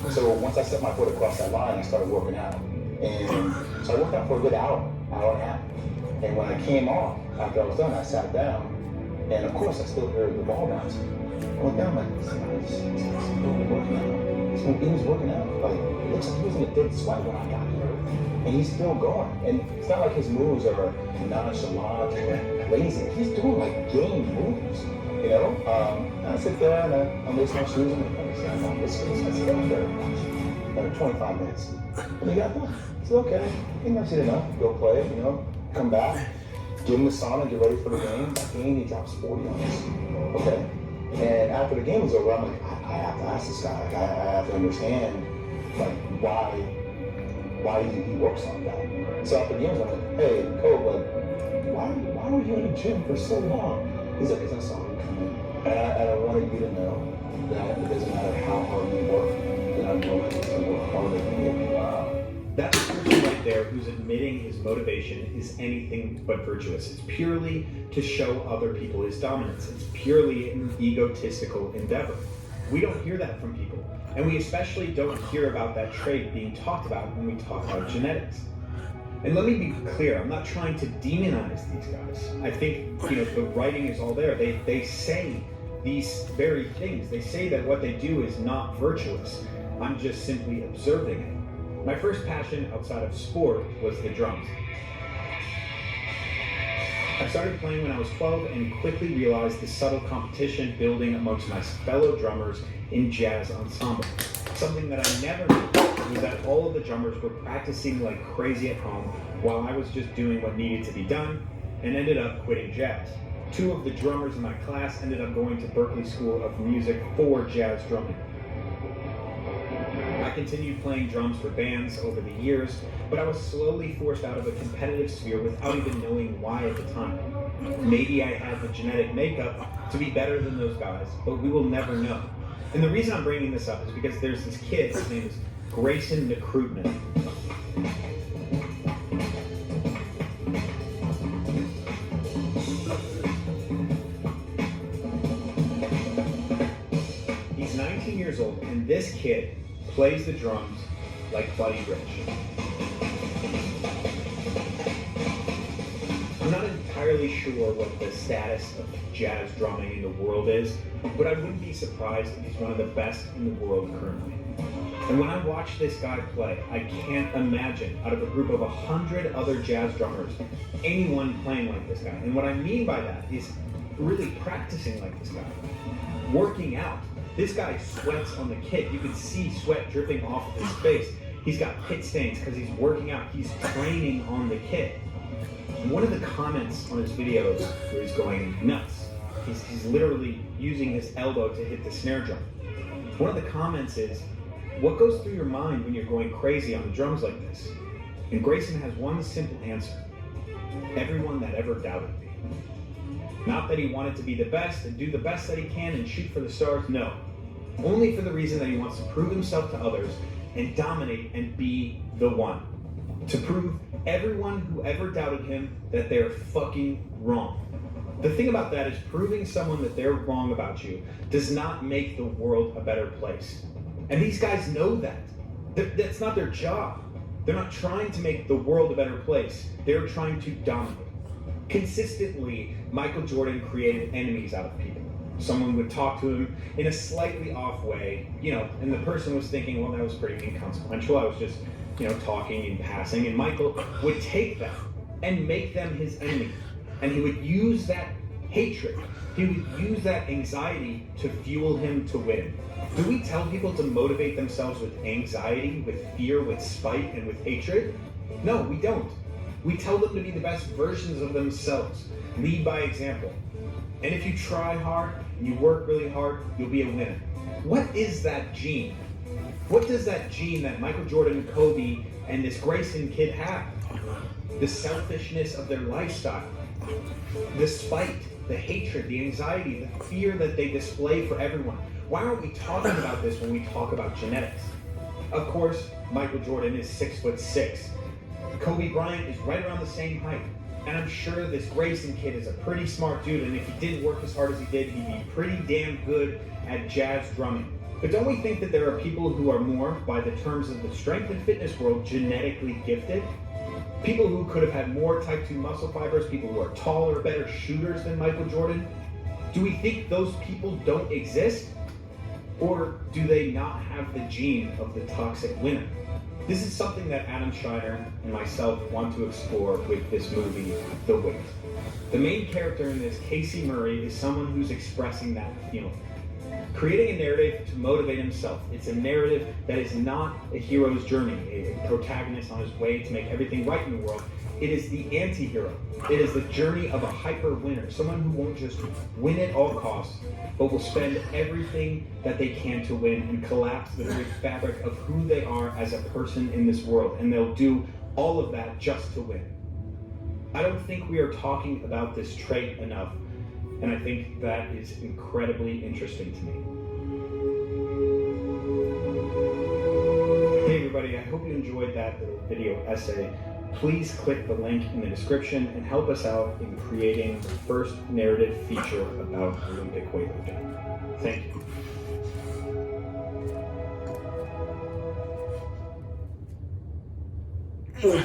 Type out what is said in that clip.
So once I set my foot across that line, I started working out. And so I worked out for a good hour and a half. And when I came off, after I was done, I sat down. And of course, I still heard the ball bounce. I went down, like, this guy's working out. He was working out. Like, it looks like he was in a dead sweat when I got here. And he's still going. And it's not like his moves are nonchalant and lazy. He's doing, like, game moves. You know, I sit there and I lace my shoes and I sit down there 25 minutes. And he got done. I said, okay, I think that's it enough. Go play, you know, come back, give him the sauna, get ready for the game. That game, he drops 40 on us. Okay. And after the game was over, I'm like, I have to ask this guy. Like, I have to understand, like, why he works on that. So after the game, I'm like, hey, Kobe, like, why were you in the gym for so long? He's like, because I saw you come in. And I wanted you to know that it doesn't matter how hard you work, that I'm willing to work harder than you. That's a person right there who's admitting his motivation is anything but virtuous. It's purely to show other people his dominance. It's purely an egotistical endeavor. We don't hear that from people. And we especially don't hear about that trait being talked about when we talk about genetics. And let me be clear, I'm not trying to demonize these guys. I think, you know, the writing is all there. They say these very things. They say that what they do is not virtuous. I'm just simply observing it. My first passion outside of sport was the drums. I started playing when I was 12 and quickly realized the subtle competition building amongst my fellow drummers in jazz ensemble. Something that I never knew was that all of the drummers were practicing like crazy at home while I was just doing what needed to be done and ended up quitting jazz. 2 of the drummers in my class ended up going to Berklee School of Music for jazz drumming. I continued playing drums for bands over the years, but I was slowly forced out of a competitive sphere without even knowing why at the time. Maybe I had the genetic makeup to be better than those guys, but we will never know. And the reason I'm bringing this up is because there's this kid, his name is Grayson McCrutman. He's 19 years old, and this kid plays the drums like Buddy Rich. I'm not entirely sure what the status of jazz drumming in the world is, but I wouldn't be surprised if he's one of the best in the world currently. And when I watch this guy play, I can't imagine out of a group of 100 other jazz drummers, anyone playing like this guy. And what I mean by that is really practicing like this guy, working out. This guy sweats on the kit. You can see sweat dripping off of his face. He's got pit stains because he's working out. He's training on the kit. And one of the comments on his videos where he's going nuts, he's literally using his elbow to hit the snare drum. One of the comments is, what goes through your mind when you're going crazy on the drums like this? And Grayson has one simple answer. Everyone that ever doubted me. Not that he wanted to be the best and do the best that he can and shoot for the stars, no. Only for the reason that he wants to prove himself to others and dominate and be the one. To prove everyone who ever doubted him that they're fucking wrong. The thing about that is proving someone that they're wrong about you does not make the world a better place. And these guys know that. That's not their job. They're not trying to make the world a better place. They're trying to dominate. Consistently, Michael Jordan created enemies out of people. Someone would talk to him in a slightly off way, you know, and the person was thinking, well, that was pretty inconsequential. I was just, you know, talking in passing. And Michael would take them and make them his enemy. And he would use that hatred. He would use that anxiety to fuel him to win. Do we tell people to motivate themselves with anxiety, with fear, with spite, and with hatred? No, we don't. We tell them to be the best versions of themselves. Lead by example. And if you try hard and you work really hard, you'll be a winner. What is that gene? What does that gene that Michael Jordan, Kobe, and this Grayson kid have? The selfishness of their lifestyle. The spite, the hatred, the anxiety, the fear that they display for everyone. Why aren't we talking about this when we talk about genetics? Of course, Michael Jordan is 6'6". Kobe Bryant is right around the same height. And I'm sure this Grayson kid is a pretty smart dude, and if he didn't work as hard as he did, he'd be pretty damn good at jazz drumming. But don't we think that there are people who are more, by the terms of the strength and fitness world, genetically gifted? People who could have had more type 2 muscle fibers, people who are taller, better shooters than Michael Jordan? Do we think those people don't exist? Or do they not have the gene of the toxic winner? This is something that Adam Schneider and myself want to explore with this movie, The Weight. The main character in this, Casey Murray, is someone who's expressing that feeling. Creating a narrative to motivate himself. It's a narrative that is not a hero's journey, a protagonist on his way to make everything right in the world. It is the anti-hero. It is the journey of a hyper winner, someone who won't just win at all costs, but will spend everything that they can to win and collapse the very fabric of who they are as a person in this world. And they'll do all of that just to win. I don't think we are talking about this trait enough, and I think that is incredibly interesting to me. Hey everybody, I hope you enjoyed that little video essay. Please click the link in the description and help us out in creating the first narrative feature about Olympic weightlifting. Thank you.